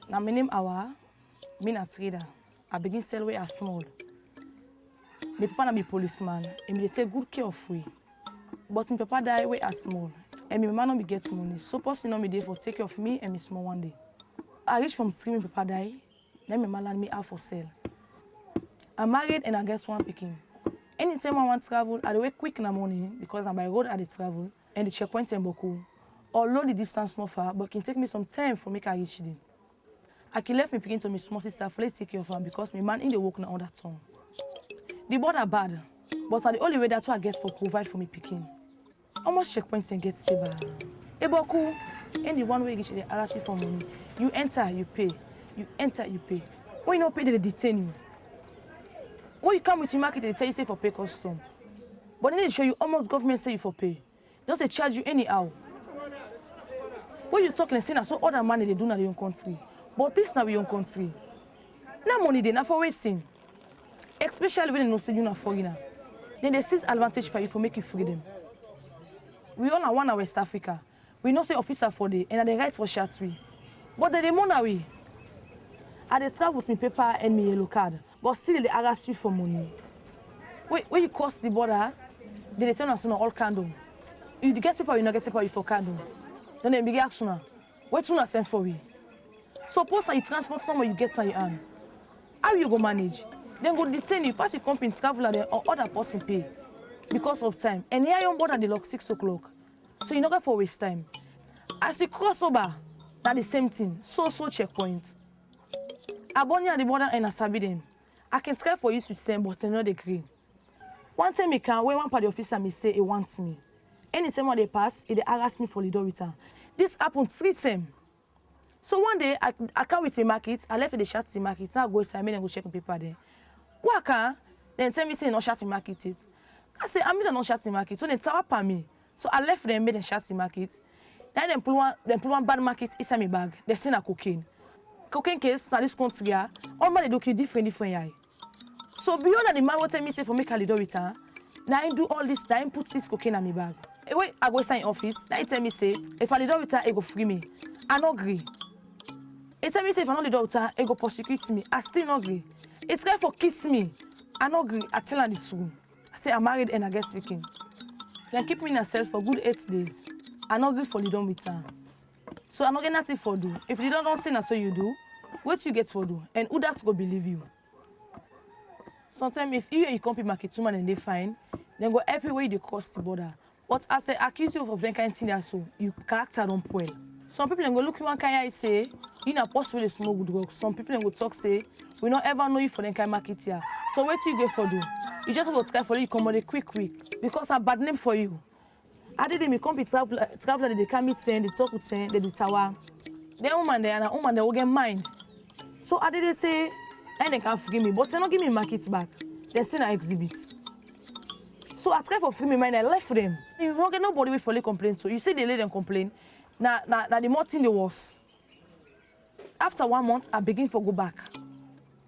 Now my name Awa, me a trader. I begin sell way as small. My papa na be policeman, and me dey take good care of we. But my papa die way as small, and my mama no be get money. So person no me dey for take care of me and me small one day. I reach from 3 my papa die, then my mama land me out for sale. I'm married and I get 1 pikin. Anytime I want to travel, I dey wake quick in the morning because I'm by road I dey travel and the checkpoint in Boku. Although the distance not far, but it can take me some time for me to reach them. I can left me pikin to my small sister for to take care of her because my man in the work now on that tongue. The border bad, but the only way that's what I get for provide for me pikin. Almost checkpoints and get stable. Eboku, any one way reach the ask you for money. You enter, you pay. You enter, you pay. When you not pay, they detain you. When you come with your market, they tell you say for pay custom. But then they show you almost government say you for pay. Just they charge you anyhow. When you talk and say now so other money they do in their own country. But this now your own country. Now money they not for waiting. Especially when they know say you not foreigner. Then they seize advantage for you for make you freedom. We all are one of West Africa. We know say officer for day and they rights for shatri. But they money away. I dey travel with me paper and me yellow card. But still they harass you for money. When you cross the border, they tell us all candle. You get paper, you not get paper, you for candle. Then they begin ask you, what you not send for we? Suppose you transport somewhere you get on your hand. How you go manage? Then go detain you, pass your company, traveler there or other person pay. Because of time. And here you on board at the lock 6 o'clock. So you not get for waste time. As you cross over, that's the same thing. So checkpoint. I born you at the border and I sabi them. I can try for you to them, but they not agree. One time me can, when one part of the officer me say he wants me. Anytime when they pass, they harass me for the door return. This happened 3 times. So one day, I come with the market, I left the shut the market, now I go inside, and go check the paper there. Waka, then tell me say no shut the market it. I say, I'm not shut the market, so they tell up me. So I left them, made them shut the market. Then they pull one bad market inside my bag. They send a cocaine. Cocaine case, now this country, all man they do different eye. So beyond that, the man will tell me say for make a little return. Now I do all this, now I put this cocaine in my bag. Wait, I go inside office. Now he tell me say if I little return, he go free me. I no agree. He tell me say if I not little return, he go prosecute me. I still not agree. It's try for kiss me. I no agree. I tell her the truth. I say I'm married and I get speaking. Then keep me in a cell for good 8 days. I no agree for little return. So I no get nothing for do. If you don't say na so you do, what you get for do? And who that go believe you? Sometimes if you and you come to market woman and they fine, then go everywhere they cross the border. But as I accuse you of them kind of thing that so you character don't well. Some people then go look you one kind of say, you not possible to smoke good drugs. Some people then go talk say, we not ever know you for them kind of market here. So what you get for do? You just go try for you come on a quick because a bad name for you. I did me come to traveler they come meet saying they talk with saying they do tower. Then woman there and a woman they will get mind. So I did say, and they can't forgive me, but they not give me market back. They send an exhibit. So I try for free me mind, I left them. You don't get nobody with fully complain. So you see they let them complain. Now the more thing the worse. After 1 month, I begin to go back.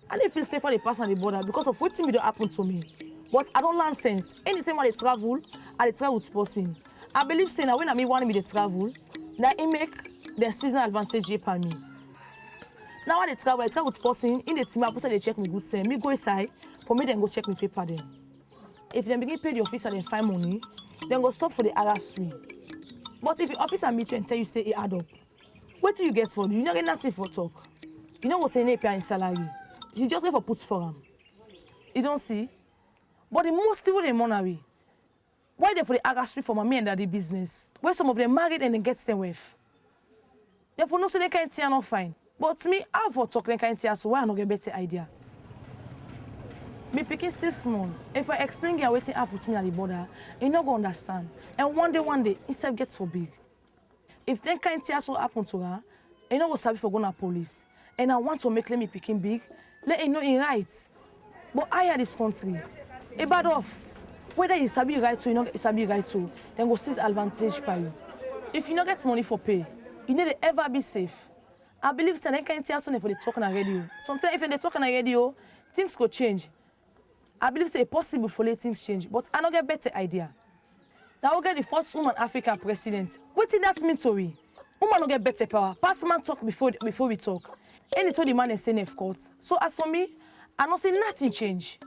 I didn't feel safer they pass on the border because of what thing don't happen to me. But I don't learn sense. Anytime when they travel, I travel with person. I believe saying that when I want me to travel, that it make their seasonal advantage for me. Now when I travel with person, in the team, I they check me good say, me go inside, for me then go check my paper then. If they begin pay the officer and find money, then go stop for the harass me. But if the officer meet you and tell you say it add up, what do you get for? You not get nothing for talk. You know what's in pay in salary. You just get for puts for them. You don't see? But the most people they money. Why they for the harass me for my me and daddy business? Where some of them married and then get them with. Therefore no say they can't see not fine. But me, I for talk they can't see so why I not get better idea. Me picking still small. If I explain you waiting up with me at the border, you not go understand. And one day, instead gets for big. If then can't see so happen to her, you know go sabi for going to police. And I want to make me picking big, let you know in right. But I had this country. A bad off. Whether you sabi right to, you not sabi right to, then go seize advantage by you. If you not get money for pay, you need to ever be safe. I believe that they can't see something for the talk on the radio. Sometimes if they talk on the radio, things could change. I believe it's possible for let things change, but I don't get better idea. Now we get the first woman African president. What did that mean to we? Woman don't get better power. Pass man talk before we talk. And it's what the man is saying, of course. So as for me, I don't say nothing change.